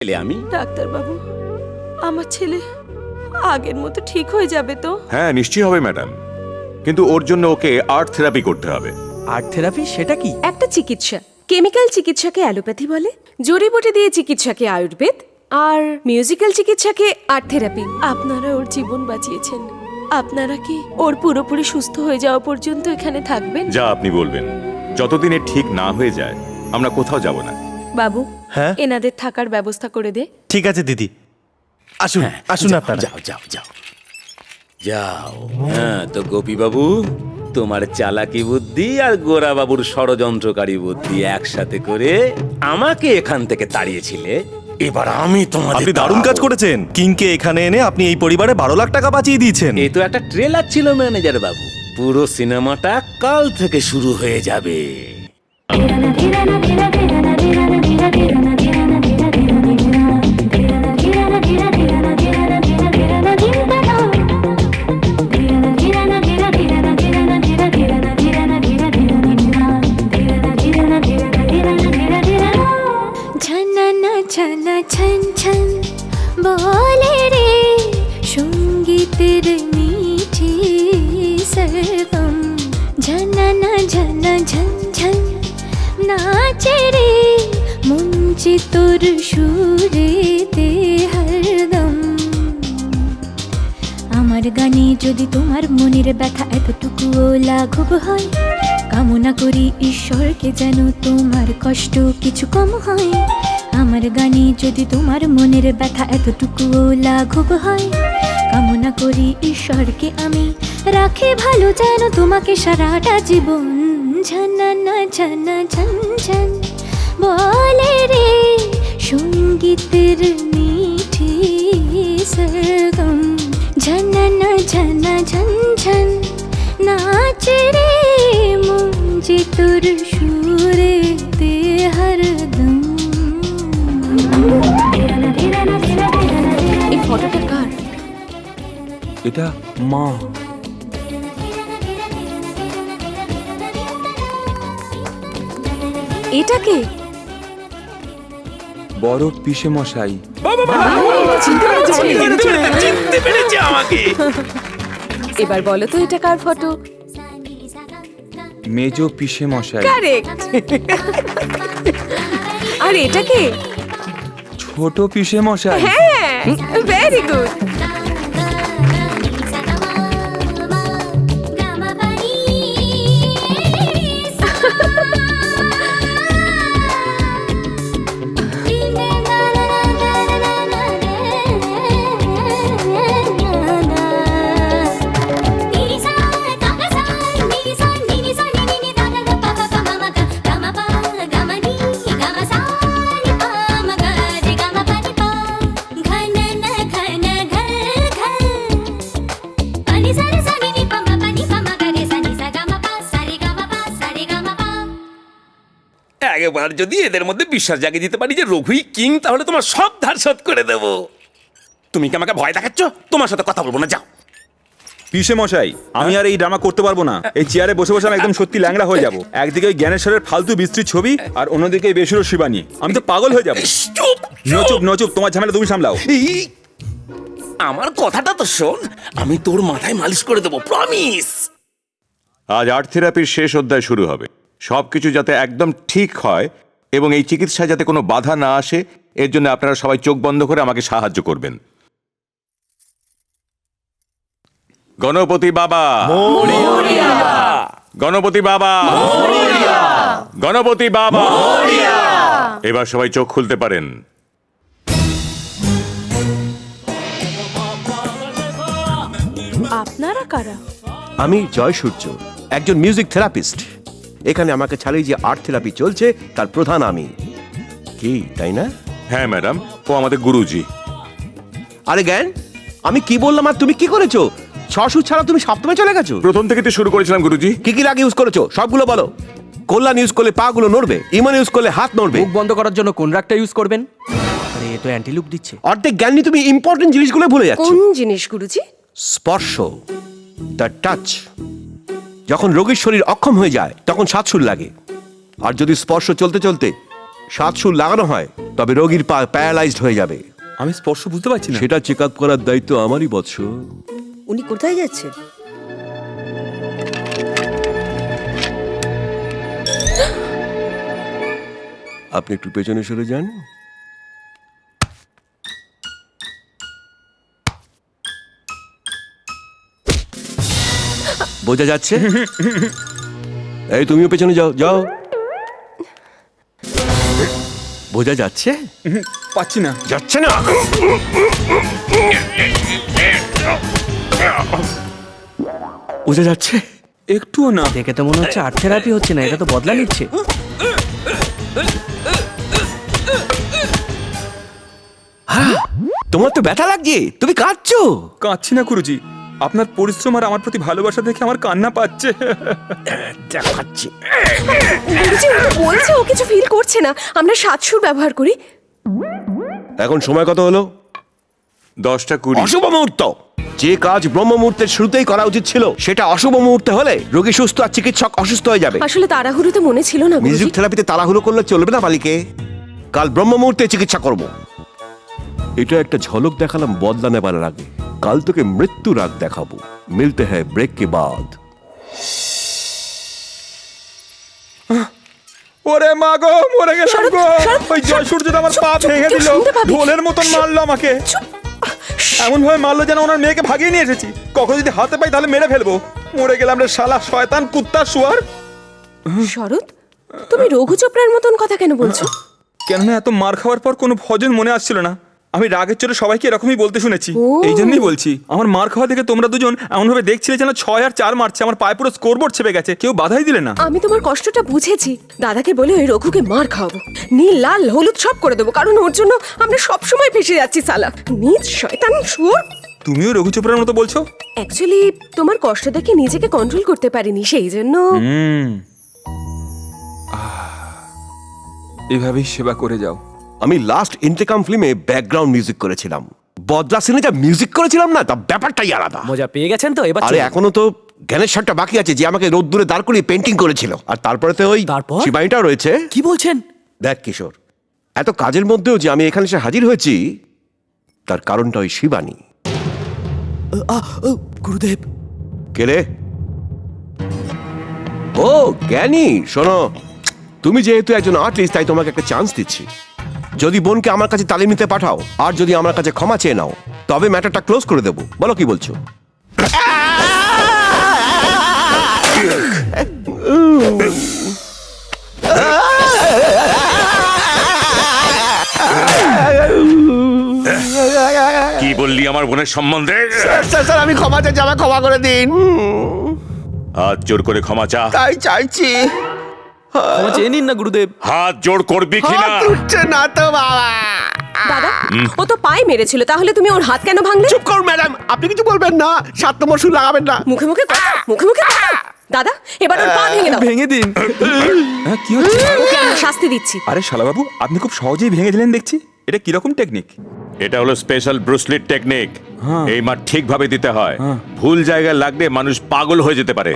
আমি ডাক্তার বাবু, আমার ছেলে আগের মতো ঠিক হয়ে যাবে তো? হ্যাঁ, নিশ্চয়ই হবে ম্যাডাম, কিন্তু ওর জন্য ওকে আর্ট থেরাপি করতে হবে। আর্ট থেরাপি সেটা কি? একটা চিকিৎসা। কেমিক্যাল চিকিৎসাকে অ্যালোপ্যাথি বলে, জড়িবুটি দিয়ে চিকিৎসাকে আয়ুর্বেদ, আর মিউজিক্যাল চিকিৎসাকে আর্ট থেরাপি। আপনারা ওর জীবন বাঁচিয়েছেন, আপনারা কি ওর পুরোপুরি সুস্থ হয়ে যাওয়া পর্যন্ত এখানে থাকবেন? যা আপনি বলবেন, যতদিনে ঠিক না হয়ে যায় আমরা কোথাও যাব না। বাবু, হ্যাঁ? এনাদের থাকার ব্যবস্থা করে দে। ঠিক আছে দিদি, আসুন আসুন আপনারা। যাও যাও যাও যাও। হ্যাঁ তো গোপী বাবু, তোমার চালাকি বুদ্ধি আর গোরা বাবুর ষড়যন্ত্রকারী বুদ্ধি একসাথে করে আমাকে এখান থেকে তাড়িয়েছিলে। এবার আমি তোমাদের আপনি দারুণ কাজ করেছেন। কিংকে এখানে এনে আপনি এই পরিবারে 12 লাখ টাকা বাঁচিয়ে দিয়েছেন। এ তো একটা ট্রেলার ছিল ম্যানেজার বাবু, পুরো সিনেমাটা কাল থেকে শুরু হয়ে যাবে। ঝননা ঝনা ছন ছন বলে রে সঙ্গীতের মিঠি সরগম। ঝননা ঝনা ঝন ঝন নাচে রে মুঞ্চি তোর সুরেতে হরদম। আমার গানে যদি তোমার মনের ব্যথা এতটুকুও লাঘব হয়, কামনা করি ঈশ্বরকে যেন তোমার কষ্ট কিছু কম হয়। আমার গানে যদি তোমার মনের ব্যথা এতটুকুও লাঘব হয়, কামনা করি ঈশ্বরকে আমি রাখে ভালো যেন তোমাকে সারাটা জীবন। ঝননা ঝনা ঝন ঝন বলে রে সঙ্গীতের মিঠি সরগম। ঝননা ঝনা ঝন ঝন নাচে রে মুঞ্জি তোর সুরে দে হরদম। এই ফটোটা কার? এটা মা। এটা কে? বড় পিসে মশাই। চিনতে পেরেছে আমাকে। এবার বলো তো এটা কার ফটো? মেজো পিসে মশাই। কারেক্ট। আর এটা কে? ছোট পিসে মশাই। হ্যাঁ, ভেরি গুড। একবার যদি এদের মধ্যে বিশ্বাস জাগিয়ে দিতে পারি যে রঘুই কিং, তাহলে তোমার সব ধার শোধ করে দেব। তুমি কি আমাকে ভয় দেখাচ্ছ? তোমার সাথে কথা বলবো না, যাও। পিসে মশাই, আমি আর এই ড্রামা করতে পারবো না। এই চেয়ারে বসে বসে আমি একদম সত্যি ল্যাংড়া হয়ে যাব। একদিকে ওই জ্ঞানেশ্বরের ফালতু বিস্তৃত ছবি, আর অন্যদিকে এই বেসুরো শিবানী। আমি তো পাগল হয়ে যাবো। চুপ নচুপ নচুপ, তোমার ঝামেলা তুমি সামলাও। এই, আমার কথাটা তো শোন, আমি তোর মাথায় মালিশ করে দেবো, প্রমিস। আজ আর্ট থেরাপির শেষ অধ্যায় শুরু হবে। সবকিছু যাতে একদম ঠিক হয় এবং এই চিকিৎসায় যাতে কোনো বাধা না আসে, এর জন্য আপনারা সবাই চোখ বন্ধ করে আমাকে সাহায্য করবেন। গণপতি বাবা, গণপতি বাবা, গণপতি বাবা। এবার সবাই চোখ খুলতে পারেন। আপনারা কারা? আমি জয় সূর্য, একজন মিউজিক থেরাপিস্ট। এখানে আমাকে ছাড়িয়ে যে আর্ট থেরাপি চলছে তার প্রধান আমি। কি তাই না? হ্যাঁ ম্যাডাম, ও আমাদের গুরুজি। আরে জ্ঞান, আমি কি বললাম আর তুমি কি করেছো? ছসু ছাড়া তুমি সপ্তমে চলে গেছো। প্রথম থেকে তো শুরু করেছিলাম গুরুজি। কি কি রাগ ইউজ করেছো সবগুলো বলো। কল্যাণ ইউজ করলে পা গুলো নড়বে, ইমন ইউজ করলে হাত নড়বে। মুখ বন্ধ করার জন্য কোন রাগটা ইউজ করবেন? আরে এ তো অ্যান্টি লুক দিচ্ছে। অর্ধেক জ্ঞান নিয়ে তুমি ইম্পর্টেন্ট জিনিসগুলো ভুলে যাচ্ছ। কোন জিনিস গুরুজি? স্পর্শ, দ্য টাচ। যখন রোগীর শরীর অক্ষম হয়ে যায় তখন সাতসুর লাগে, আর যদি স্পর্শ চলতে চলতে সাত সুর লাগানো হয় তবে রোগীর পা প্যারালাইজড হয়ে যাবে। আমি স্পর্শ বুঝতে পারছি না। সেটা চেক আপ করার দায়িত্ব আমারই বৎস। উনি কোথায় যাচ্ছেন? আপনি একটু পেছনে সরে যান। বোঝা যাচ্ছে? এই তুমিও পেছনে যাও যাও। বোঝা যাচ্ছে? পাচ্ছি না। যাচ্ছে না। বোঝা যাচ্ছে? একটুও না। দেখে তো মনে হচ্ছে আর্ট থেরাপি হচ্ছে না, এটা তো বদলা নিচ্ছে। তোমার তো ব্যথা লাগছে, তুমি কাঁদছো। কাঁদছি না গুরুজি, আপনার পরিশ্রম আর আমার প্রতি ভালোবাসা দেখে আমার কান্না পাচ্ছে। দেখাচ্ছি। গুরুজি, ও তো বলছে ও কিছু ফিল করছে না। আমরা 7 সুর ব্যবহার করি। এখন সময় কত হলো? 10টা 20। অশুভ মুহূর্ত। যে কাজ ব্রহ্ম মুহূর্তের শুরুতেই করা উচিত ছিল সেটা অশুভ মুহূর্তে হলে রোগী সুস্থ আর চিকিৎসক অসুস্থ হয়ে যাবে। আসলে তাড়াহুড়োতে মনে ছিল না গুরুজি। মিউজিক থেরাপিতে তাড়াহুড়ো করলে চলবে না বালিকে। কাল ব্রহ্ম মুহূর্তে চিকিৎসা করব। এটা একটা ঝলক দেখালাম বদলা নেবার আগে। কাল তোকে মৃত্যুর আগ দেখাবো। মিলতে হ্যায় ব্রেক কে বাদ। ওরে মা গো, মরে গেলাম শরৎ, গো। শরৎ, ওই জয় সূর্য তো আমার চুপ, পা চুপ, ভেঙে কেউ দিল, শুনতে পাবে। ঢোলের মতন মারলো আমাকে। চুপ। এমন ভাবে মারলো যেন ওনার মেয়েকে ভাগিয়ে নিয়ে এসেছি। কখন যদি হাতে পাই তাহলে মেরে ফেলবো। মরে গেলাম রে শালা শয়তান কুত্তা শুয়ার। শরৎ, তুমি রঘু চোপড়ার মতন কথা কেন বলছো? কেননা এত মার খাওয়ার পর কোনো ভজন মনে আসছিল না। আমি রাগের চোটে সবাইকে এরকমই বলতে শুনেছি। ও। এই জন্যই বলছি, আমার মার খাওয়া দেখে তোমরা দুজন এমনভাবে দেখছিলে যেন 6 আর 4 মারছে। আমার পায়ে পুরো স্কোরবোর্ড ছেপে গেছে, কেউ বাধাই দিলে না। আমি তোমার কষ্টটা বুঝেছি। দাদাকে বলে ওই রঘুকে মার খাওয়াবো, নীল লাল হলুদ সব করে দেবো, কারণ ওর জন্য আমরা সব সময় ফেসে যাচ্ছি সালা। নিজ শয়তান শুয়োর। তুমিও রঘু চোপড়ার মতো বলছো? অ্যাকচুয়ালি তোমার কষ্ট দেখে নিজেকে কন্ট্রোল করতে পারিনি, সেই জন্য। এভাবেই সেবা করে যাও। আমি লাস্ট ইন্টেকাম ফিল্মে ব্যাকগ্রাউন্ড মিউজিক করেছিলাম। বদলা সিনে যা মিউজিক করেছিলাম না, তা ব্যাপারটাই আলাদা। মজা পেয়ে গেছেন তো এবার? আরে চলুন। এখনো তো জ্ঞানের শার্টটা বাকি আছে, যে আমাকে রোদ্দুরে দাঁড় করিয়ে পেন্টিং করেছিল। আর তারপরে তো ওই তারপর? শিবানীটাও রয়েছে। কি বলছেন? দেখ কিশোর, এত কাজের মধ্যেও যে আমি এখানে এসে হাজির হয়েছি তার কারণটা ওই শিবানী। গুরুদেব। কেলে? ও জ্ঞানী, শোনো, তুমি যেহেতু একজন আর্টিস্ট তাই তোমাকে একটা চান্স দিচ্ছি। যদি বোনকে আমার কাছে তালিম নিতে পাঠাও আর যদি আমার কাছে ক্ষমা চেয়ে নাও, তবে ম্যাটারটা ক্লোজ করে দেবো। বলো কি বলছো? কি বললি আমার বোনের সম্বন্ধে? স্যার আমি ক্ষমা চাইছি, আমাকে ক্ষমা করে দিন। হাত জোর করে ক্ষমা চা। তাই চাইছি। ক্ষমা চেয়ে নিন না গুরুদেব। হাত জোর করবি কিনা? হাত উঠছে না তো বাবা। দাদা, ও তো পায়ে মেরেছিল, তাহলে তুমি ওর হাত কেন ভাঙলে? চুপ করুন ম্যাডাম, আপনি কিছু বলবেন না। 7 নম্বর সুর লাগাবেন না। মুখে মুখে কথা, মুখে মুখে কথা। দাদা, এবার ওর পা ভেঙে দাও। ভেঙে দিন। হ্যাঁ, কি হচ্ছে? ওকে আমরা শাস্তি দিচ্ছি। আরে শালাবাবু, আপনি খুব সহজেই ভেঙে দিলেন দেখছি। এটা কিরকম টেকনিক? এটা হলো স্পেশাল ব্রুসলির টেকনিক। এই মার ঠিকভাবে দিতে হয়। ভুল জায়গায় লাগলে মানুষ পাগল হয়ে যেতে পারে।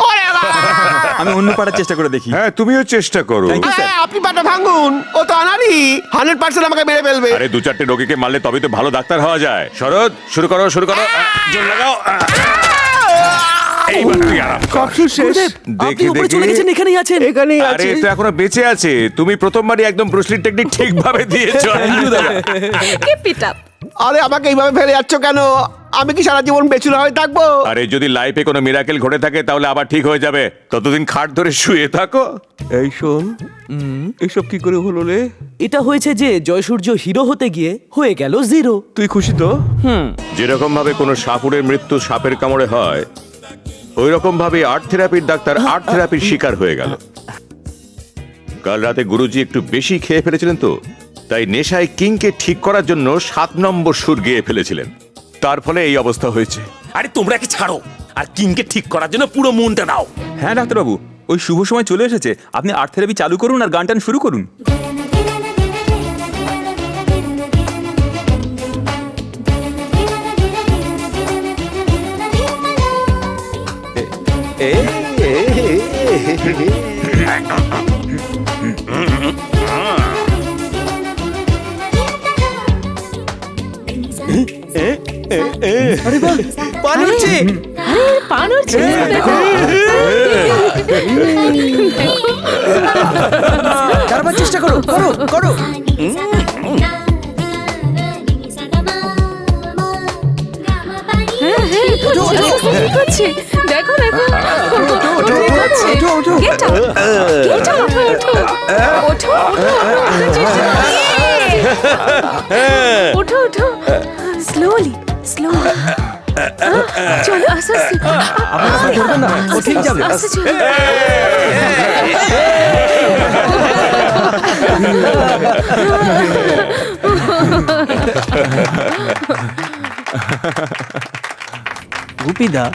আমি অন্য পাড়ার চেষ্টা করে দেখি। হ্যাঁ, তুমিও চেষ্টা করো। Thank you, sir. আপনি পাটা ভাঙুন, ও তো আনারি 100% আমাকে মেরে ফেলবে। আরে 2-4টে রোগীকে মারলে তবেই তো ভালো ডাক্তার হওয়া যায়। শরৎ, শুরু করো শুরু করো। জোর লাগাও। এইবার তুই আরাম কর। গুরুদেব, আপনি দেখে উপরে চলে গেছেন, এখানেই আছেন। এখানেই আরে আছে। তো এখনো বেঁচে আছে। তুমি প্রথমবারই একদম ব্রুসলির টেকনিক ঠিকভাবে দিয়েছো। Keep it up. আরে আমাকে এইভাবে ফেলে যাচ্ছ কেন? আমি কি সারা জীবন বেচুরা হয়ে থাকবো? আরে যদি লাইফে কোনো মিরাকেল ঘটে থাকে তাহলে আবার ঠিক হয়ে যাবে। ততদিন খাট ধরে শুয়ে থাকো। এই শোন, এসব কি করে হলো রে? এটা হয়েছে যে জয়সূর্য হিরো হতে গিয়ে হয়ে গেল জিরো। তুই খুশি তো? যেরকম ভাবে কোনো সাপুরের মৃত্যু সাপের কামড়ে হয়, ওই রকম ভাবে আর্ট থেরাপির ডাক্তার আর্ট থেরাপির শিকার হয়ে গেল। কাল রাতে গুরুজি একটু বেশি খেয়ে ফেলেছিলেন তো, তাই নেশায় কিংকে ঠিক করার জন্য 7 নম্বর সুর গেয়ে ফেলেছিলেন। তার ফলে এই অবস্থা হয়েছে। আরে তোমরা কি ছাড়ো, আর কিংকে ঠিক করার জন্য পুরো মনটা দাও। হ্যাঁ ডাক্তারবাবু, ওই শুভ সময় চলে এসেছে। আপনি আর্ট থেরাপি চালু করুন আর গান টান শুরু করুন। আরে বাহ, পান হচ্ছে। পান উঠছে, দেখো। দাঁড়াবার চেষ্টা করো, করো, করো। হ্যাঁ, কি করছে? দেখো, দেখো। কি করছে? Get up, get up, ওঠো, ওঠো, ওঠো। Slowly, slowly. চলো, আস্তে আস্তে। ধরবেন না, ও ঠিক যাবে। আস্তে চলো। গুপিদা,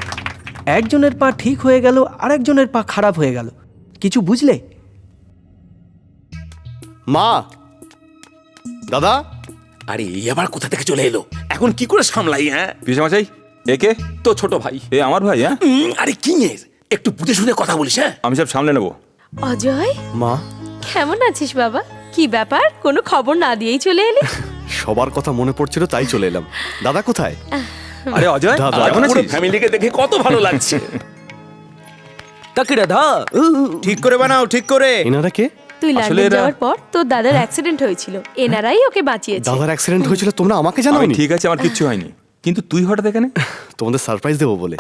একজনের পা ঠিক হয়ে গেল আর একজনের পা খারাপ হয়ে গেল, কিছু বুঝলে? মা, দাদা, আরে এই আবার কোথা থেকে চলে এলো? এখন কি করে সামলাই? হ্যাঁ, পিসেমশাই একে তো ছোট ভাই। এ আমার ভাই। হ্যাঁ, আরে কি এর? একটু বুঝে শুনে কথা বলিস। হ্যাঁ, আমি সব সামলে নেবো। অজয়, মা, কেমন আছিস বাবা? কি ব্যাপার, কোনো খবর না দিয়েই চলে এলি? সবার কথা মনে পড়ছিল তাই চলে এলাম। দাদা কোথায়? আরে অজয়, দাদা, কেমন পুরো আছিস? ফ্যামিলিকে দেখে কত ভালো লাগছে। কাকিরা ধা, ঠিক করে বানাও, ঠিক করে। এনারা কে? তুই আসলে লন্ডন এরা- যাওয়ার পর তোর দাদার অ্যাক্সিডেন্ট হয়েছিল, এনারাই ওকে বাঁচিয়েছে। দাদার অ্যাক্সিডেন্ট হয়েছিল, তোমরা আমাকে আমি জানাওনি? ঠিক আছে, আমার কিচ্ছু হয়নি, কিন্তু তুই হঠাৎ এখানে? তোমাদের সারপ্রাইজ দেবো বলে।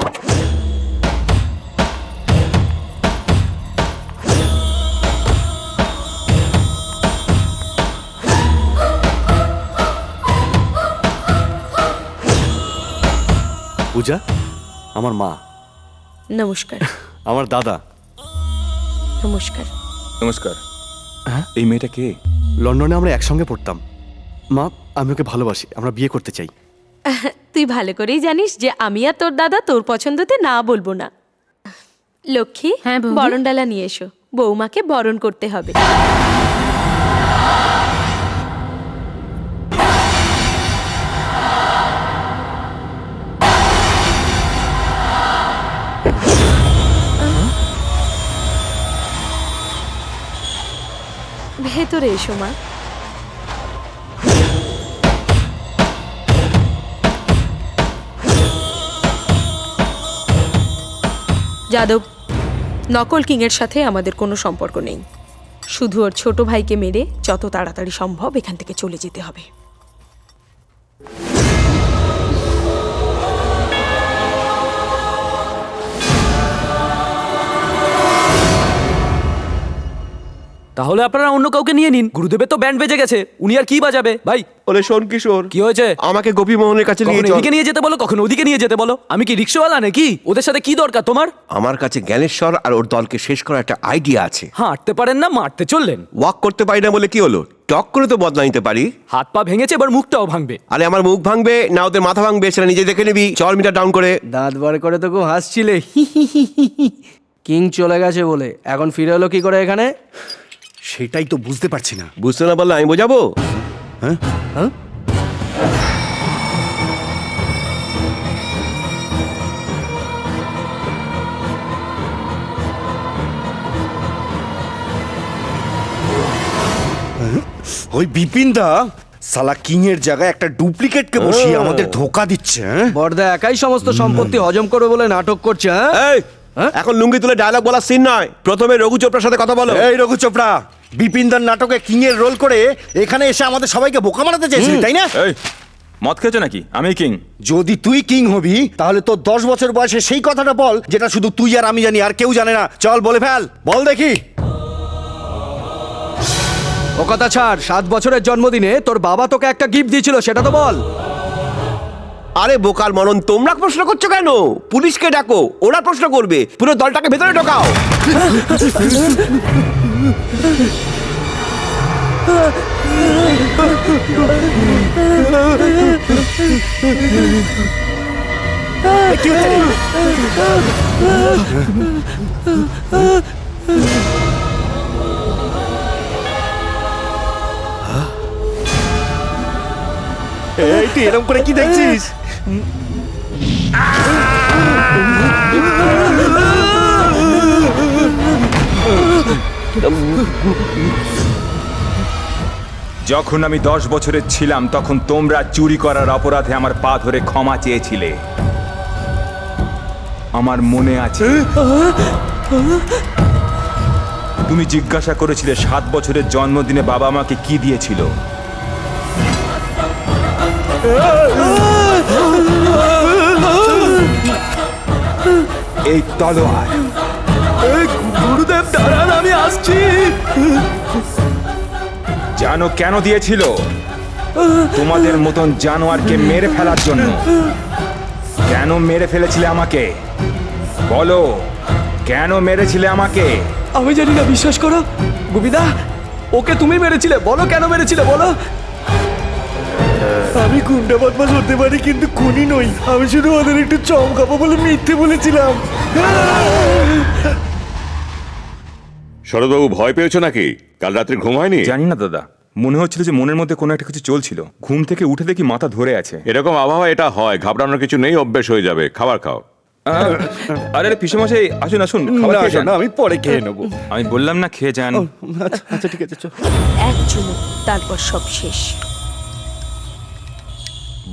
পূজা আমার মা, নমস্কার। আমার দাদা। নমস্কার। নমস্কার। এই মেয়েটা কে? লন্ডনে আমরা একসঙ্গে পড়তাম। মা, আমি ওকে ভালোবাসি, আমরা বিয়ে করতে চাই। তুই ভালো করেই জানিস যে আমি আর তোর দাদা তোর পছন্দতে না বলবো না। লক্ষ্মী, হ্যাঁ, বৌদি? বরণ ডালা নিয়ে এসো, বৌমাকে বরণ করতে হবে। ভেতরে এসো মা। যাদব, নকল কিংয়ের সাথে আমাদের কোনো সম্পর্ক নেই। শুধু ওর ছোট ভাইকে মেরে যত তাড়াতাড়ি সম্ভব এখান থেকে চলে যেতে হবে। তাহলে আপনারা অন্য কাউকে নিয়ে নিন। গুরুদেবের তো ব্যান্ড বেজে গেছে, উনি আর কি বাজাবে? ভাই, বলে শোন কিশোর, কি হয়েছে? আমাকে গোপী মোহনের কাছে নিয়ে কখনো চল। এদিকে নিয়ে যেতে বলো, কখনো ওদিকে নিয়ে যেতে বলো। আমি কি রিক্সাওয়ালা নাকি? ওদের সাথে কি দরকার তোমার? আমার কাছে জ্ঞানেশ্বর আর ওর দলকে শেষ করার একটা আইডিয়া আছে। হাঁটতে পারেন না, মারতে চললেন। ওয়াক করতে পারি না বলে কি হলো? টক করে তো বদলা নিতে পারি। হাত পা ভেঙেছে, এবার মুখটাও ভাঙবে। আরে আমার মুখ ভাঙবে না ওদের মাথা ভাঙবে সেটা নিজে দেখে নিবি। চল মিটার ডাউন করে। দাঁত বার করে তো খুব হাসছিলে। কিং চলে গেছে বলে এখন ফিরে এলো কি করে এখানে? সেটাই তো বুঝতে পারছি না। বুঝতে না পারলে আমি বোঝাবো। হ্যাঁ, ওই বিপিন দা সালা কিং এর জায়গায় একটা ডুপ্লিকেটকে বসিয়ে আমাদের ধোকা দিচ্ছে। হ্যাঁ? বড়দা একাই সমস্ত সম্পত্তি হজম করবে বলে নাটক করছে। হ্যাঁ, এই, এখন লুঙ্গি তুলে ডায়লগ বলার সিন নয়। প্রথমে রঘু চোপড়ার সাথে কথা বলো। এই রঘু চোপড়া, বিপিন দার নাটকে কিং এর রোল করে এখানে এসে আমাদের সবাইকে বোকা বানাতে চেয়েছিলি, তাই না? এই, মদ খেয়েছো নাকি? আমি কিং। যদি তুই কিং হবি তাহলে তোর 10 বছর বয়সে সেই কথাটা বল যেটা শুধু তুই আর আমি জানি, আর কেউ জানে না। চল বলে ফেল, বল দেখি। ও কথা ছাড়, 7 বছরের জন্মদিনে তোর বাবা তোকে একটা গিফট দিয়েছিল, সেটা তো বল। আরে বোকার মরণ, তোমরা প্রশ্ন করছো কেন? পুলিশকে ডাকো, ওরা প্রশ্ন করবে। পুরো দলটাকে ভেতরে ঢোকাও। কি হচ্ছে রে? এই তুই এরকম করে কি দেখছিস? যখন আমি 10 বছরের ছিলাম তখন তোমরা চুরি করার অপরাধে আমার পা ধরে ক্ষমা চেয়েছিলে, আমার মনে আছে। তুমি জিজ্ঞাসা করেছিলে 7 বছরের জন্মদিনে বাবা আমাকে কি দিয়েছিল। এই তলোয়ার। গুরুদেব দাঁড়ান, আমি আসছি। জানো কেন দিয়েছিল? তোমাদের মতন জানোয়ারকে মেরে ফেলার জন্য। কেন মেরে ফেলেছিলে আমাকে? বলো, কেন মেরেছিলে আমাকে? আমি জানি না, বিশ্বাস করো গুবিদা, ওকে তুমি মেরেছিলে। বলো কেন মেরেছিলে, বলো। আমি গুন্ডা বদমাশ হতে পারি কিন্তু খুনি নই। আমি শুধু ওদের একটু চমকাবো বলে মিথ্যে বলেছিলাম। শরৎবাবু, ভয় পেয়েছো নাকি? কাল রাত্রে ঘুম হয়নি? জানি না দাদা, মনে হচ্ছিল যে মনের মধ্যে কোনো একটা কিছু চলছিল। ঘুম থেকে উঠে দেখি মাথা ধরে আছে। এরকম আবহাওয়া এটা হয়, ঘাবড়ানোর কিছু নেই, অভ্যেস হয়ে যাবে। খাবার খাও। আরে পিসেমশাই, আসুন আসুন, খাবার খেয়ে যান। আমি পরে খেয়ে নেবো। আমি বললাম না খেয়ে যান। আচ্ছা ঠিক আছে, চল। এক চুমুক, তারপর সব শেষ।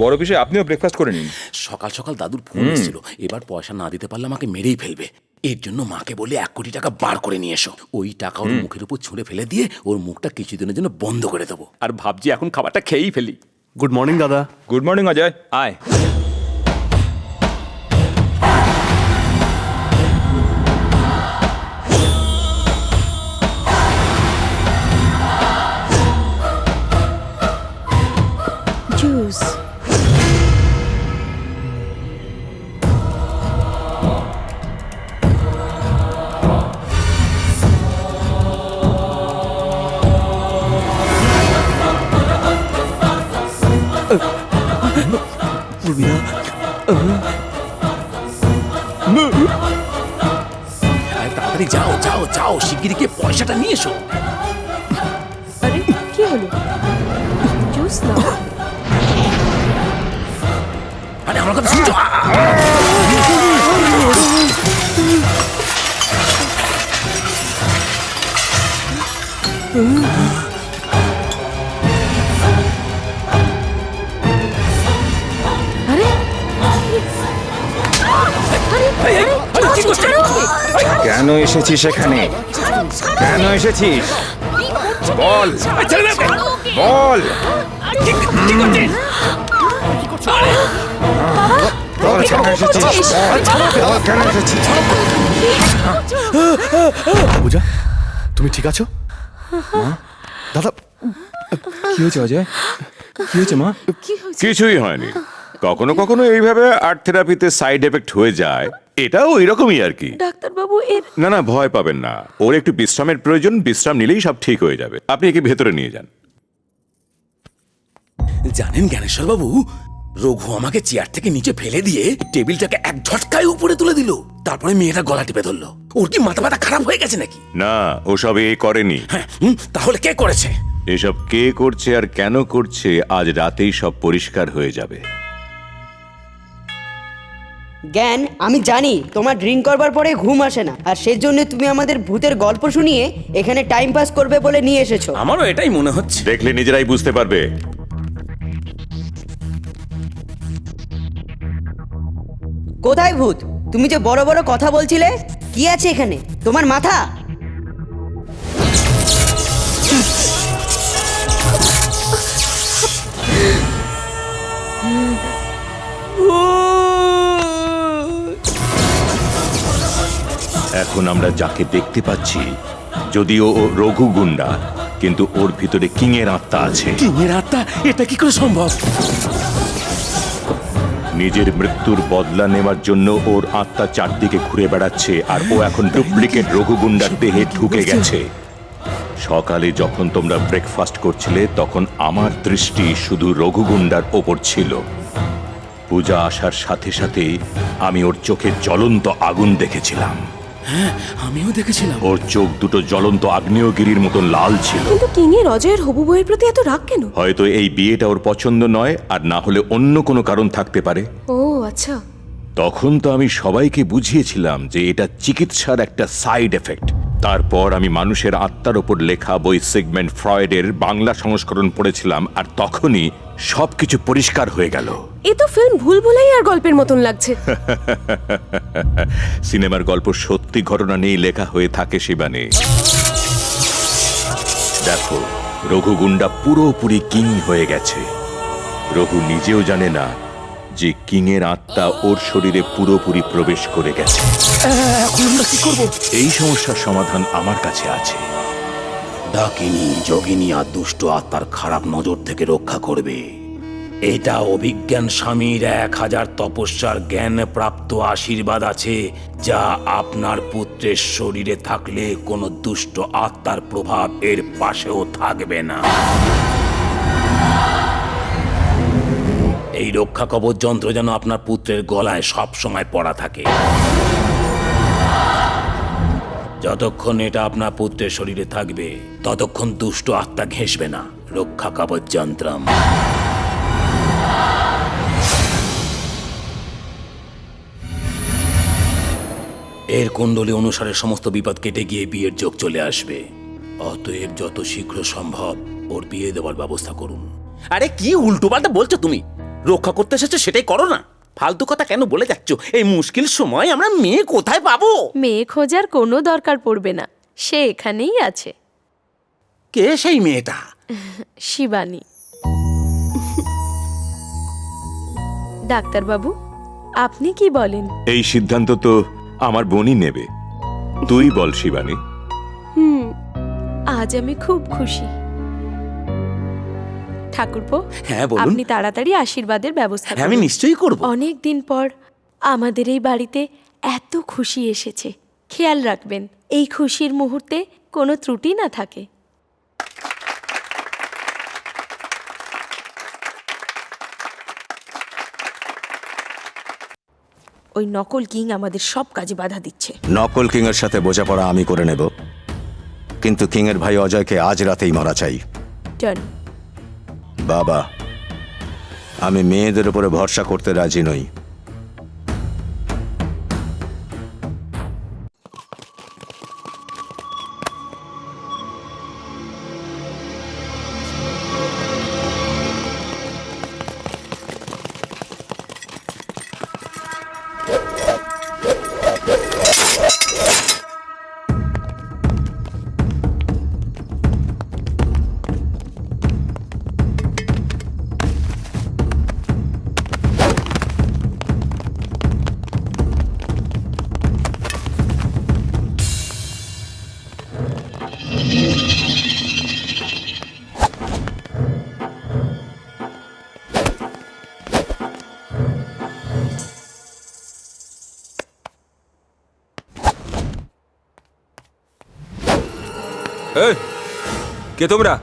বড় পিসে, আপনিও ব্রেকফাস্ট করে নিন। সকাল সকাল দাদুর ফোন এসেছিল, এবার পয়সা না দিতে পারলে আমাকে মেরেই ফেলবে। এর জন্য মাকে বলে 1 কোটি টাকা বার করে নিয়ে এসো। ওই টাকা ওর মুখের উপর ছুঁড়ে ফেলে দিয়ে ওর মুখটা কিছুদিনের জন্য বন্ধ করে দেবো। আর ভাবছি এখন খাবারটা খেয়েই ফেলি। গুড মর্নিং দাদা। গুড মর্নিং অজয়, আয়। জুস। আর তাড়াতাড়ি যাও যাও যাও, শিগগিরই গিয়ে পয়সাটা নিয়ে এসো। আরে কি হলো? জুস না। আরে আমার কথা শুনছো? আরে কেন এসেছিস এখানে? কেন এসেছিস? বল বল। বল কেন এসেছিস? বল কেন এসেছিস? পূজা, তুমি ঠিক আছো? দাদা, কি হয়েছে অজয়? কি হয়েছে মা? কিছুই হয়নি। কখনো কখনো এইভাবে আর্ট থেরাপিতে সাইড এফেক্ট হয়ে যায়, এটাও এরকমই আর কি। ডাক্তারবাবু, এর না না, ভয় পাবেন না। ওর একটু বিশ্রামের প্রয়োজন, বিশ্রাম নিলেই সব ঠিক হয়ে যাবে। আপনি একে ভেতরে নিয়ে যান। জানেন জ্ঞানেশ্বর বাবু, রঘু আমাকে চেয়ার থেকে নিচে ফেলে দিয়ে টেবিলটাকে এক ঝটকায় উপরে তুলে দিল। তারপরে মেয়েটা গলা টিপে ধরলো। ওর কি মাথা ব্যথা খারাপ হয়ে গেছে নাকি? না, ওসব এ করেনি। হ্যাঁ, তাহলে কে করেছে? এসব কে করছে আর কেন করছে আজ রাতেই সব পরিষ্কার হয়ে যাবে। জ্ঞান, আমি জানি তোমার ড্রিঙ্ক করবার পরে ঘুম আসে না, আর সেজন্য তুমি আমাদের ভূতের গল্প শুনিয়ে এখানে টাইম পাস করবে বলে নিয়ে এসেছো। আমারও এটাই মনে হচ্ছে। দেখলে নিজেরাই বুঝতে পারবে। কোথায় ভূত? তুমি যে বড় বড় কথা বলছিলে, কি আছে এখানে? তোমার মাথা? এখন আমরা যাকে দেখতে পাচ্ছি, যদিও ও রঘু গুন্ডা, কিন্তু ওর ভিতরে কিং এর আত্মা আছে। কিংয়ের আত্মা? এটা কি করে সম্ভব? নিজের মৃত্যুর বদলা নেওয়ার জন্য ওর আত্মা চারদিকে ঘুরে বেড়াচ্ছে, আর ও এখন ডুপ্লিকেট রঘু গুন্ডার দেহে ঢুকে গেছে। সকালে যখন তোমরা ব্রেকফাস্ট করছিলে তখন আমার দৃষ্টি শুধু রঘু গুন্ডার ওপর ছিল। পূজা আসার সাথে সাথে আমি ওর চোখে জ্বলন্ত আগুন দেখেছিলাম। হ্যাঁ, আমিও দেখেছিলাম। ওর চোখ দুটো জ্বলন্ত আগ্নেয়গিরির মতো লাল ছিল। কিন্তু কিং এর অজয়ের হবু বউয়ের প্রতি এত রাগ কেন? হয়তো এই বিয়েটা ওর পছন্দ নয়, আর না হলে অন্য কোনো কারণ থাকতে পারে। ও আচ্ছা। তখন তো আমি সবাইকে বুঝিয়েছিলাম যে এটা চিকিৎসার একটা সাইড এফেক্ট। তারপর আমি মানুষের আত্মার ওপর লেখা বই সিগমেন্ট ফ্রয়েডের বাংলা সংস্করণ পড়েছিলাম, আর তখনই সবকিছু পরিষ্কার হয়ে গেল। এ তো ফিল্ম ভুলভুলাই আর গল্পের মতন লাগছে। সিনেমার গল্প সত্যি ঘটনা নিয়ে লেখা হয়ে থাকে শিবানী। দেখো, রঘু গুন্ডা পুরোপুরি কিং হয়ে গেছে। রঘু নিজেও জানে না যে কিং এর আত্মা ওর শরীরে পুরোপুরি প্রবেশ করে গেছে। এই সমস্যার সমাধান আমার কাছে আছে। ডাকিনী, যোগিনী আর দুষ্ট আত্মার খারাপ নজর থেকে রক্ষা করবে। এটা অভিজ্ঞান স্বামীর 1000 তপস্যার জ্ঞান প্রাপ্ত আশীর্বাদ আছে, যা আপনার পুত্রের শরীরে থাকলে কোনো দুষ্ট আত্মার প্রভাব এর পাশেও থাকবে না। এই রক্ষা কবচ যন্ত্র যেন আপনার পুত্রের গলায় সব সময় পড়া থাকে। যতক্ষণ এটা আপনার পুত্রের শরীরে থাকবে, ততক্ষণ দুষ্ট আত্মা ঘেঁষবে না। রক্ষা কবচ যন্ত্রম। এর কুণ্ডলী অনুসারে সমস্ত বিপদ কেটে গিয়ে বিয়ের যোগ চলে আসবে। অতএব যত শীঘ্র সম্ভব ওর বিয়ে দেওয়ার ব্যবস্থা করুন। আরে কি উল্টোপাল্টা বলছো তুমি? রক্ষা করতে এসেছো সেটাই করো না। ফালতু কথা কেন বলে যাচ্ছ? এই মুশকিল সময় আমরা মেয়ে কোথায় পাবো? মেয়ে খোঁজার কোনো দরকার পড়বে না, সে এখানেই আছে। কে সেই মেয়েটা? শিবানী। ডাক্তারবাবু, আপনি কি বলেন? এই সিদ্ধান্ত তো আমার বোনই নেবে। তুই বল শিবানী। আজ আমি খুব খুশি। ঠাকুরপো, হ্যাঁ বলুন। আপনি তাড়াতাড়ি আশীর্বাদের ব্যবস্থা হ্যাঁ, আমি করুন। নিশ্চয়ই করব। অনেক দিন পর আমাদের এই বাড়িতে এত খুশি এসেছে। খেয়াল রাখবেন এই খুশির মুহূর্তে কোনো ত্রুটি না থাকে। ওই নকল কিং আমাদের সব কাজে বাধা দিচ্ছে। নকল কিং এর সাথে বোঝাপড়া আমি করে নেব, কিন্তু কিং এর ভাই অজয়কে আজ রাতেই মারা চাই। ডান। বাবা, আমি মেয়েদের উপরে ভরসা করতে রাজি নই। এই, কে তোমরা?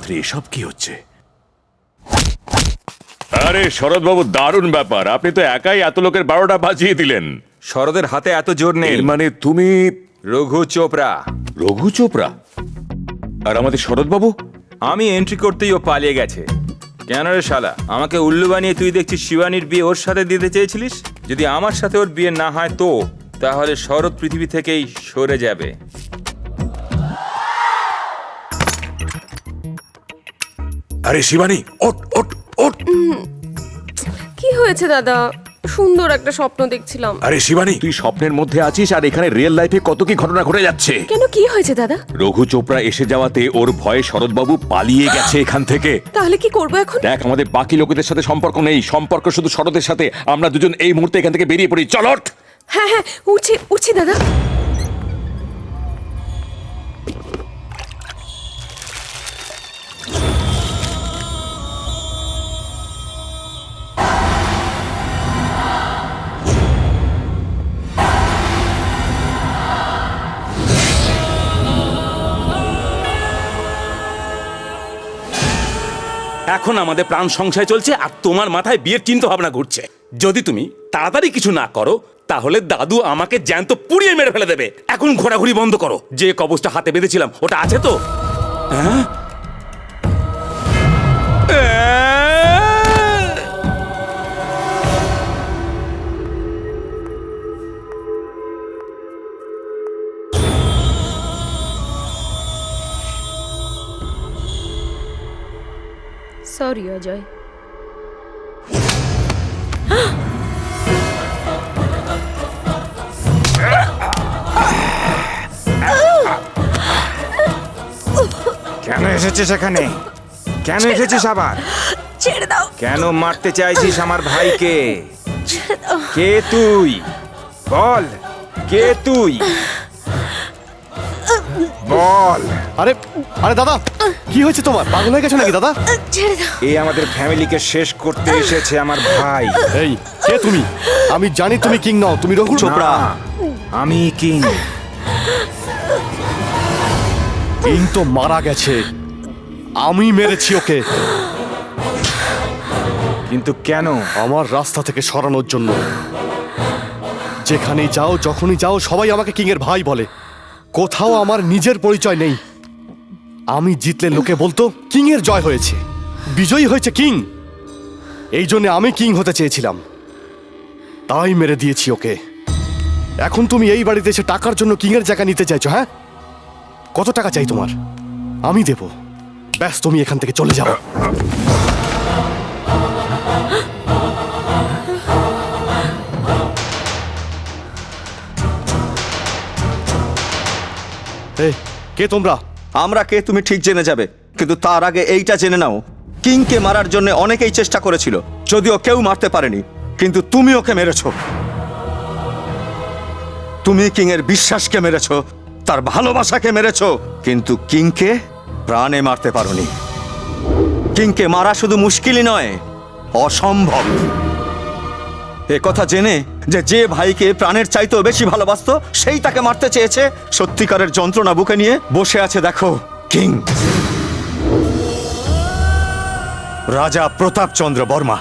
রাত্রে এসব কি হচ্ছে? আরে শরৎবাবু, দারুণ ব্যাপার, আপনি তো একাই এত লোকের 12টা বাজিয়ে দিলেন। শরদের হাতে এত জোর নেই। এর মানে তুমি রঘু চোপড়া। রঘু চোপড়া? আর আমাদের শরৎবাবু? আমি এন্ট্রি করতেই ও পালিয়ে গেছে। কেন রে শালা, আমাকে উল্লু বানিয়ে তুই দেখছিস শিবানীর বিয়ে ওর সাথে দিতে চেয়েছিলিস? যদি আমার সাথে ওর বিয়ে না হয় তো তাহলে শরৎ পৃথিবী থেকেই সরে যাবে। আরে শিবানী, ওঠ ওঠ ওঠ। কি হয়েছে দাদা? সুন্দর একটা স্বপ্ন দেখছিলাম। আরে শিবানী, তুই স্বপ্নের মধ্যে আছিস আর এখানে রিয়েল লাইফে কত কি ঘটনা ঘটে যাচ্ছে। কেন, কি হয়েছে দাদা? রঘু চোপড়া এসে যাওয়াতে ওর ভয়ে শরৎবাবু পালিয়ে গেছে এখান থেকে। তাহলে কি করবো এখন? দেখ, আমাদের বাকি লোকেদের সাথে সম্পর্ক নেই, সম্পর্ক শুধু শরতের সাথে। আমরা দুজন এই মুহূর্তে এখান থেকে বেরিয়ে পড়ি, চল ওঠ। হ্যাঁ হ্যাঁ, উঠছি উঠছি দাদা। এখন আমাদের প্রাণ সংশয় চলছে আর তোমার মাথায় বিয়ের চিন্তা ভাবনা ঘুরছে। যদি তুমি তাড়াতাড়ি কিছু না করো তাহলে দাদু আমাকে জ্যান্ত পুড়িয়ে মেরে ফেলে দেবে। এখন ঘোরাঘুরি বন্ধ করো। যে কবজটা হাতে বেঁধেছিলাম ওটা আছে তো? হ্যাঁ? সরি অজয়। কেন এসেছিস এখানে? কেন এসেছিস আবার? ছেড়ে দাও। কেন মারতে চাইছিস আমার ভাইকে? কে তুই? বল, কে তুই? বল। আরে আরে দাদা, কি হয়েছে তোমার? পাগল হয়ে গেছো নাকি দাদা? ছেড়ে দাও। এই আমাদের ফ্যামিলিকে শেষ করতে এসেছে আমার ভাই। এই, কে তুমি? আমি জানি তুমি কিং নও, তুমি রঘু চোপড়া। না, আমি কিং। কিং তো মারা গেছে, আমি মেরেছি ওকে। কিন্তু কেন? আমার রাস্তা থেকে সরানোর জন্য। যেখানেই যাও, যখনই যাও, সবাই আমাকে কিং এর ভাই বলে। কোথাও আমার নিজের পরিচয় নেই। আমি জিতলে লোকে বলতো কিং এর জয় হয়েছে, বিজয়ী হয়েছে কিং। এই জন্য আমি কিং হতে চেয়েছিলাম, তাই মেরে দিয়েছি ওকে। এখন তুমি এই বাড়িতে এসে টাকার জন্য কিং এর জায়গা নিতে চাইছো? হ্যাঁ, কত টাকা চাই তোমার? আমি দেব। ব্যাস, তুমি এখান থেকে চলে যাও। এই, কে তোমরা? আমরা কে তুমি ঠিক জেনে যাবে, কিন্তু তার আগে এইটা জেনে নাও, কিংকে মারার জন্য অনেকেই চেষ্টা করেছিল, যদিও কেউ মারতে পারেনি, কিন্তু তুমি ওকে মেরেছো। তুমি কিং এর বিশ্বাসকে মেরেছো, তার ভালোবাসাকে মেরেছো, কিন্তু কিংকে প্রাণে মারতে পারোনি। কিংকে মারা শুধু মুশকিলই নয়, অসম্ভব। এ কথা জেনে যে ভাইকে প্রাণের চাইতেও বেশি ভালোবাসতো সেই তাকে মারতে চেয়েছে, সত্যিকারের যন্ত্রণা বুকে নিয়ে বসে আছে দেখো কিং, রাজা প্রতাপচন্দ্র বর্মা।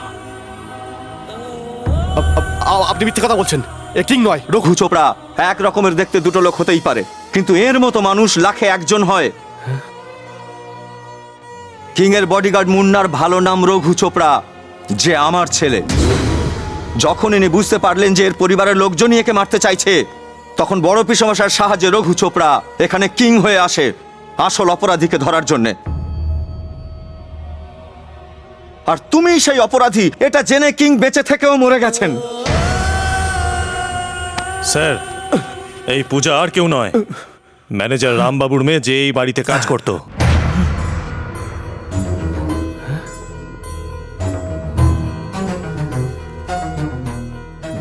আপনি মিথ্যে কথা বলছেন, এ কিং নয়। রঘু চোপড়া এক রকমের দেখতে দুটো লোক হতেই পারে, কিন্তু এর মতো মানুষ লাখে একজন হয়। কিং এর বডিগার্ড মুন্নার ভালো নাম রঘু চোপড়া, যে আমার ছেলে। যখন ইনি বুঝতে পারলেন যে এর পরিবারের লোকজনই একে মারতে চাইছে, তখন বড় পিসমশার সাহায্যে রঘু চোপড়া এখানে কিং হয়ে আসে আসল অপরাধীকে ধরার জন্যে। আর তুমি সেই অপরাধী এটা জেনে কিং বেঁচে থেকেও মরে গেছেন। স্যার, এই পূজা আর কেউ নয়, ম্যানেজার রামবাবুর মেয়ে, যে এই বাড়িতে কাজ করতো।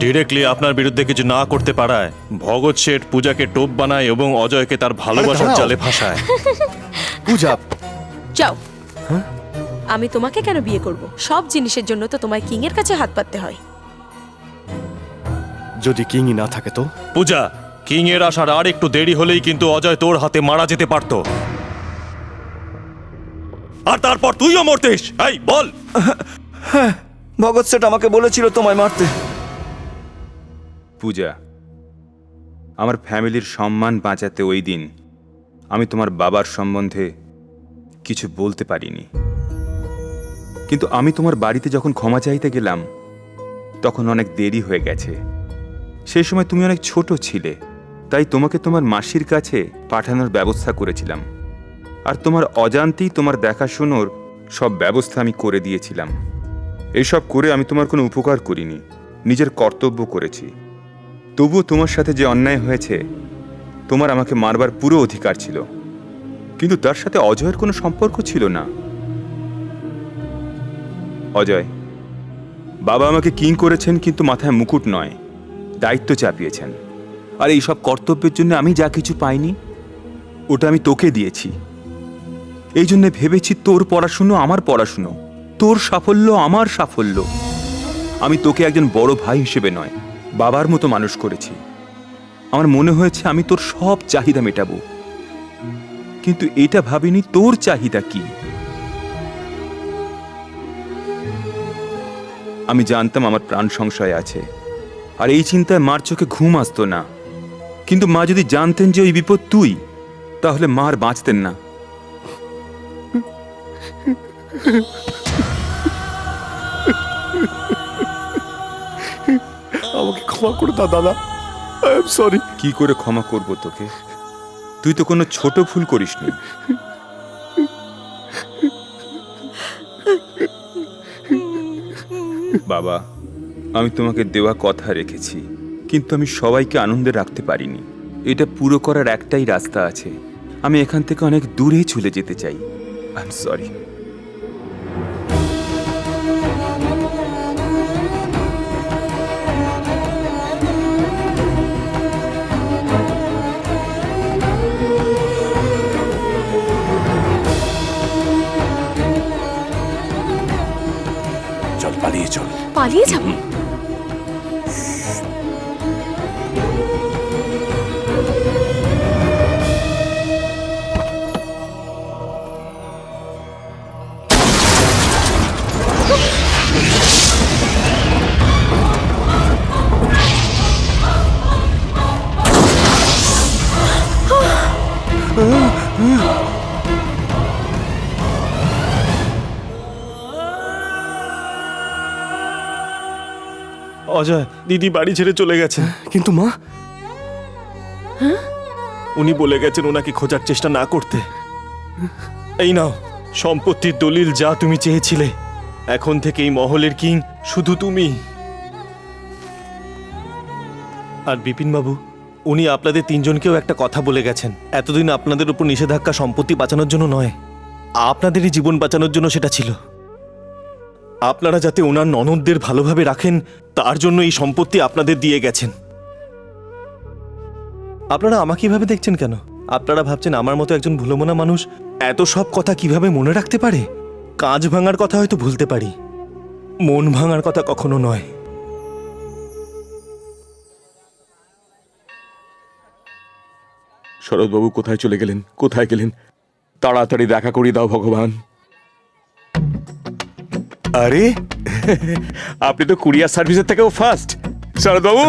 ডিরেক্টলি আপনার বিরুদ্ধে কিছু না করতে পারায় ভগৎ শেঠ পূজাকে টোপ বানায় এবং অজয়কে তার ভালোবাসার জালে ফাঁসায়। পূজা, যাও। আমি তোমাকে কেন বিয়ে করব? সব জিনিসের জন্য তো তোমায় কিং এর কাছে হাত পাততে হয়। যদি কিংই না থাকে তো? পূজা, কিং এর আসার আর একটু দেরি হলেই কিন্তু অজয় তোর হাতে মারা যেতে পারতো। আর তারপর তুইও মরতিস। এই বল। ভগৎ সেট আমাকে বলেছিল তোমায় মারতে। পূজা, আমার ফ্যামিলির সম্মান বাঁচাতে ওই দিন আমি তোমার বাবার সম্বন্ধে কিছু বলতে পারিনি, কিন্তু আমি তোমার বাড়িতে যখন ক্ষমা চাইতে গেলাম তখন অনেক দেরি হয়ে গেছে। সেই সময় তুমি অনেক ছোট ছিলে, তাই তোমাকে তোমার মাসির কাছে পাঠানোর ব্যবস্থা করেছিলাম, আর তোমার অজান্তেই তোমার দেখাশোনার সব ব্যবস্থা আমি করে দিয়েছিলাম। এইসব করে আমি তোমার কোনো উপকার করিনি, নিজের কর্তব্য করেছি। তবুও তোমার সাথে যে অন্যায় হয়েছে, তোমার আমাকে মারবার পুরো অধিকার ছিল, কিন্তু তার সাথে অজয়ের কোনো সম্পর্ক ছিল না। অজয়, বাবা আমাকে কিং করেছেন, কিন্তু মাথায় মুকুট নয়, দায়িত্ব চাপিয়েছেন। আর এই সব কর্তব্যের জন্য আমি যা কিছু পাইনি ওটা আমি তোকে দিয়েছি। এই জন্য ভেবেছি তোর পড়াশুনো আমার পড়াশুনো, তোর সাফল্য আমার সাফল্য। আমি তোকে একজন বড় ভাই হিসেবে নয়, বাবার মতো মানুষ করেছি। আমার মনে হয়েছে আমি তোর সব চাহিদা মেটাবো, কিন্তু এটা ভাবিনি তোর চাহিদা কি। আমি জানতাম আমার প্রাণ সংশয় আছে, আর এই চিন্তায় মার চোখে ঘুম আসতো না। কিন্তু মা যদি জানতেন যে ওই বিপদ তুই, তাহলে মার বাঁচতেন না। আমাকে ক্ষমা করে দাও দাদা, আই এম সরি। কি করে ক্ষমা করব তোকে? তুই তো কোনো ছোট ভুল করিসনি। বাবা, আমি তোমাকে দেওয়া কথা রেখেছি, কিন্তু আমি সবাইকে আনন্দে রাখতে পারিনি। এটা পুরো করার একটাই রাস্তা আছে। আমি এখান থেকে অনেক দূরে চলে যেতে চাই। I am sorry. চল পালিয়ে চল। পালিয়ে যাব? অজয়, দিদি বাড়ি ছেড়ে চলে গেছে। কিন্তু মা, উনি বলে গেছেন ওনাকে খোঁজার চেষ্টা না করতে। এই নাও সম্পত্তির দলিল, যা তুমি চেয়েছিলে। এখন থেকে এই মহলের কিং শুধু তুমি। আর বিপিন বাবু, উনি আপনাদের তিনজনকেও একটা কথা বলে গেছেন। এতদিন আপনাদের উপর নিষেধাজ্ঞা সম্পত্তি বাঁচানোর জন্য নয়, আপনাদেরই জীবন বাঁচানোর জন্য সেটা ছিল। আপনারা যাতে ওনার ননদদের ভালোভাবে রাখেন, তার জন্য এই সম্পত্তি আপনাদের দিয়ে গেছেন। আপনারা আমাকে কিভাবে দেখছেন কেন? আপনারা ভাবছেন আমার মতো একজন ভুলোমনা মানুষ এত সব কথা কিভাবে মনে রাখতে পারে? কাঁচ ভাঙার কথা হয়তো ভুলতে পারি, মন ভাঙার কথা কখনো নয়। শরৎবাবু কোথায় চলে গেলেন? কোথায় গেলেন? তাড়াতাড়ি দেখা করিয়ে দাও ভগবান। আরে আপনি তো কুরিয়ার সার্ভিসের থেকেও ফাস্ট। শরৎবাবু,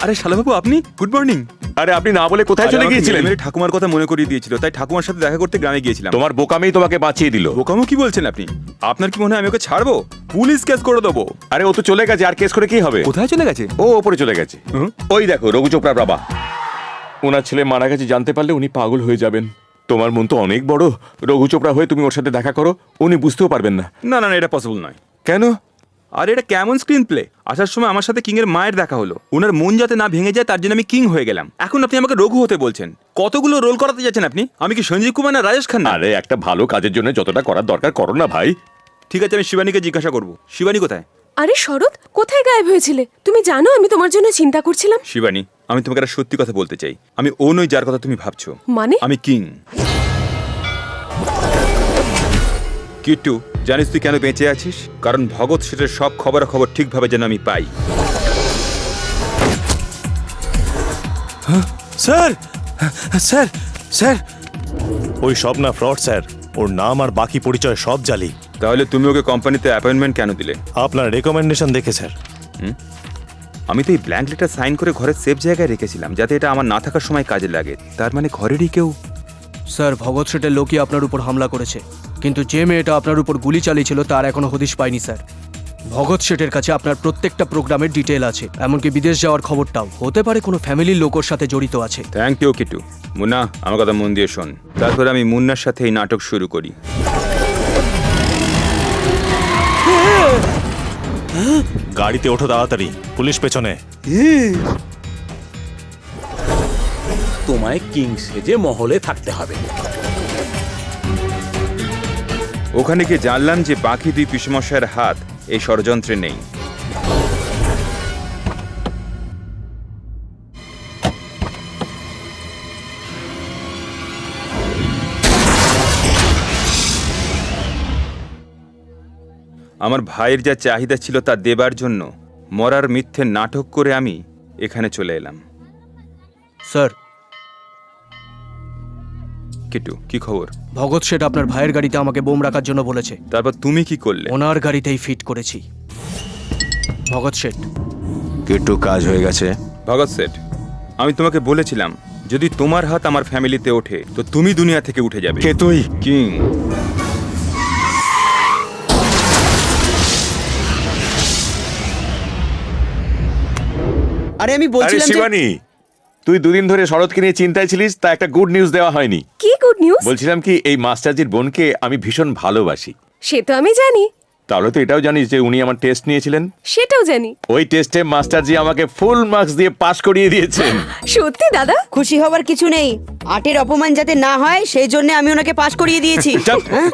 আরে শালাবাবু, আপনি? Good morning. আরে আপনি না বলে কোথায় চলে গিয়েছিলেন? মেরে ঠাকুমার কথা মনে করিয়ে দিয়েছিল, তাই ঠাকুমার সাথে দেখা করতে গ্রামে গিয়েছিলাম। তোমার বোকামেই তোমাকে বাঁচিয়ে দিল। বোকামো কি বলছেন আপনি? আপনার কি মনে হয় আমি ওকে ছাড়বো? পুলিশ কেস করে দেবো। আরে ও তো চলে গেছে, আর কেস করে কি হবে? কোথায় চলে গেছে? ও ওপরে চলে গেছে। ওই দেখো রঘু চোপড়ার বাবা, ওনার ছেলে মারা গেছে জানতে পারলে উনি পাগল হয়ে যাবেন। তোমার মন তো অনেক বড়, রঘু চোপড়া হয়ে তুমি ওর সাথে দেখা করো, উনি বুঝতেও পারবেন না। না না, এটা পসিবল নয়। কেন? আর এটা কেমন স্ক্রিন প্লে? আসার সময় আমার সাথে কিং এর মায়ের দেখা হলো, ওনার মন যাতে না ভেঙে যায় তার জন্য আমি কিং হয়ে গেলাম। এখন আপনি আমাকে রঘু হতে বলছেন? কতগুলো রোল করাতে যাচ্ছেন আপনি? আমি কি সঞ্জীব কুমার না রাজেশ খান্না? আরে একটা ভালো কাজের জন্য যতটা করার দরকার করো না ভাই। ঠিক আছে, আমি শিবানীকে জিজ্ঞাসা করবো। শিবানী কোথায়? আরে শরৎ, কোথায় গায়েব হয়েছিলে? তুমি জানো আমি তোমার জন্য চিন্তা করছিলাম। শিবানী, আমি তোমাকে একটা সত্যি কথা বলতে চাই। আমি ও নই যার কথা তুমি ভাবছো। মানে? আমি কিং। কিট্টু, জানিস তুই কেন বেঁচে আছিস? কারণ ভগৎ সেটের সব খবরাখবর ঠিকভাবে যেন আমি পাই। স্যার, স্যার, স্যার, ওই সব না ফ্রড স্যার। ওর নাম আর বাকি পরিচয় সব জালি। তাহলে তুমি ওকে কোম্পানিতে অ্যাপয়েন্টমেন্ট কেন দিলে? আপনার রেকমেন্ডেশন দেখে স্যার। আমি তো এই ব্ল্যাঙ্ক লেটার সাইন করে ঘরের সেফ জায়গায় রেখেছিলাম যাতে এটা আমার না থাকার সময় কাজে লাগে। তার মানে ঘরেরই কেউ। স্যার, ভগৎ শেঠের লোকই আপনার উপর হামলা করেছে, কিন্তু যে মেয়েটা আপনার উপর গুলি চালিয়েছিল তার এখনো হদিশ পায়নি স্যার। ভগৎ শেঠের কাছে আপনার প্রত্যেকটা প্রোগ্রামের ডিটেল আছে, এমনকি বিদেশ যাওয়ার খবরটাও। হতে পারে কোনো ফ্যামিলির লোকের সাথে জড়িত আছে। Thank you কিটু। মুন্না, আমার কথা মন দিয়ে শোন। তারপর আমি মুন্নার সাথে এই নাটক শুরু করি। গাড়িতে ওঠো তাড়াতাড়ি, পুলিশ পেছনে। তোমায় কিং সেজে মহলে থাকতে হবে। ওখানে গিয়ে জানলাম যে বাকি দুই পিসমশায়ের হাত এই ষড়যন্ত্রে নেই। আমার ভাইয়ের যা চাহিদা ছিল তা দেবার জন্য মরার মিথ্যে নাটক করে আমি এখানে চলে এলাম। স্যার, কিটু, কি খবর? ভগৎ শেঠ আপনার ভাইয়ের গাড়িতে আমাকে বোম রাখার জন্য বলেছে। তারপর তুমি কি করলে? ওনার গাড়িতেই ফিট করেছি। ভগৎ শেঠ, কিট্টু, কাজ হয়ে গেছে। ভগৎ শেঠ, আমি তোমাকে বলেছিলাম যদি তোমার হাত আমার ফ্যামিলিতে ওঠে তো তুমি দুনিয়া থেকে উঠে যাবে। কে তুই? কিং। আরে আমি আরে বলছিলাম যে শিবানী, তুই দুদিন ধরে শরৎকে নিয়ে চিন্তায় ছিলিস, তা একটা গুড নিউজ দেওয়া হয়নি। কি গুড নিউজ? বলছিলাম কি, এই মাস্টারজির বোনকে আমি ভীষণ ভালোবাসি। সে তো আমি জানি। তাহলে তো এটাও জানিস যে উনি আমার টেস্ট নিয়েছিলেন। সেটাও জানি। ওই টেস্টে মাস্টারজি আমাকে ফুল মার্কস দিয়ে পাস করিয়ে দিয়েছেন। সত্যি দাদা? খুশি হবার কিছু নেই। আটের অপমান যাতে না হয় সেই জন্য আমি ওনাকে পাস করিয়ে দিয়েছি। চাপ। হ্যাঁ?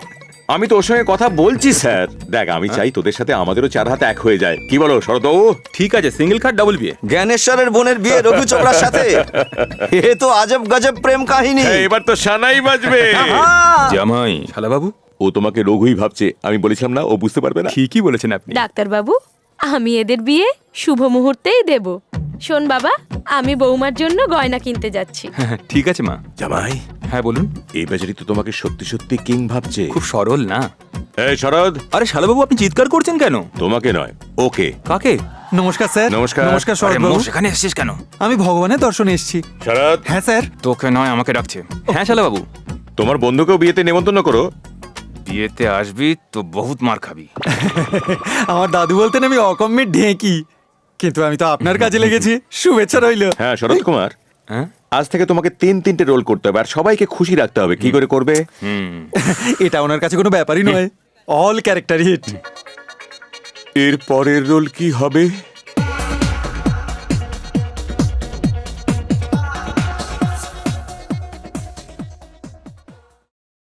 আমি তো ওর সঙ্গে কথা বলছি স্যার। দেখ, আমি চাই তোদের সাথে আমাদেরও চার হাত এক হয়ে যায়। কি বলো শরৎবাবু? ঠিক আছে, সিঙ্গেল কাট ডাবল বিয়ে। জ্ঞানেশ্বরের বোনের বিয়ে রঘু চোপড়ার সাথে। এ তো আজব গজব প্রেম কাহিনী। হ্যাঁ, এবার তো সানাই বাজবে। জামাই, শালাবাবু, ও তোমাকে রঘুই ভাবছে। আমি বলেছিলাম না ও বুঝতে পারবে না। ঠিকই বলেছেন আপনি। ডাক্তারবাবু, আমি এদের বিয়ে শুভ মুহূর্তেই দেব। শোন বাবা, আমি বৌমার জন্য গয়না কিনতে যাচ্ছি। ঠিক আছে মা। জামাই, হ্যাঁ বলুন। এই বেচারি তো তোমাকে সত্যি সত্যি কিং ভাবছে। খুব সরল না? এই শরৎ, আরে শালাবাবু, আপনি চিৎকার করছেন কেন? তোমাকে নয়, ওকে। কাকে? নমস্কার স্যার। নমস্কার। নমস্কার আরে শরৎবাবু। মোষ, এখানে এসেছিস কেন? আমি ভগবানের দর্শনে এসেছি। শরৎ, হ্যাঁ স্যার। তোকে নয়, আমাকে ডাকছে। হ্যাঁ শালাবাবু। তোমার বন্ধুকেও বিয়েতে নেমন্তন্ন করো। বিয়েতে আসবি তো বহুত মার খাবি। আমার দাদু বলতেন আমি অকম্যের ঢেঁকি, কিন্তু আমি তো আপনার কাজে লেগেছি। শুভেচ্ছা রইল। হ্যাঁ শরৎ কুমার, হ্যাঁ, আজ থেকে তোমাকে তিনটে রোল করতে হবে আর সবাইকে খুশি রাখতে হবে। কি করে করবে? এটা ওনার কাছে কোনো ব্যাপারই নয়। All character hit. এর পরের রোল কি হবে?